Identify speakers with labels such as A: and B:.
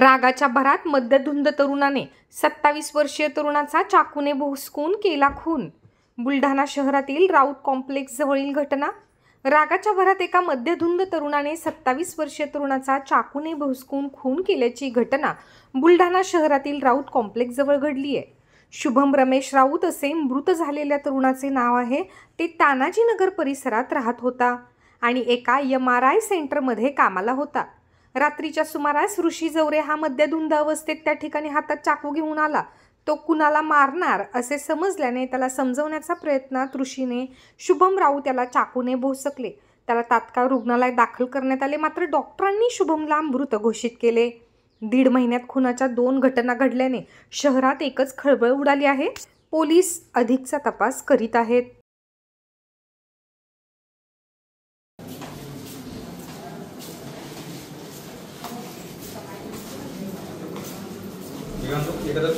A: रागाच्या भरात मद्यधुंद तरुणाने 27 वर्षीय तरुणाचा चाकूने भोसकून केला खून। बुलढाणा शहरातील राऊत कॉम्प्लेक्स जवळील घटना। रागाच्या भरात एका मद्यधुंद तरुणाने 27 वर्षीय तरुणाचा चाकूने भोसकून खून केल्याची घटना बुलढाणा शहरातील राऊत कॉम्प्लेक्स जवळ घडली आहे। शुभम रमेश राऊत असे मृत झालेल्या तरुणाचे नाव आहे। ते तानाजीनगर परिसरात राहत होता आणि एका MRI सेंटरमध्ये कामाला होता। रात्रीच्या सुमारास ऋषी जवरे हा मद्यधुंद अवस्थेत त्या ठिकाणी हातात चाकू घेऊन आला। तो कुणाला मारणार असे समजल्याने त्याला समजवण्याच्या प्रयत्नात ऋषीने शुभम राऊत याला चाकूने भोसकले। त्याला तात्काळ रुग्णालयात दाखल करण्यात आले, मात्र डॉक्टरांनी शुभमला मृत घोषित केले। 1.5 महिन्यात खुनाच्या 2 घटना घडल्याने शहरात एकच खळबळ उडाली आहे। पोलीस अधिकचा तपास करीत आहेत।
B: एखादा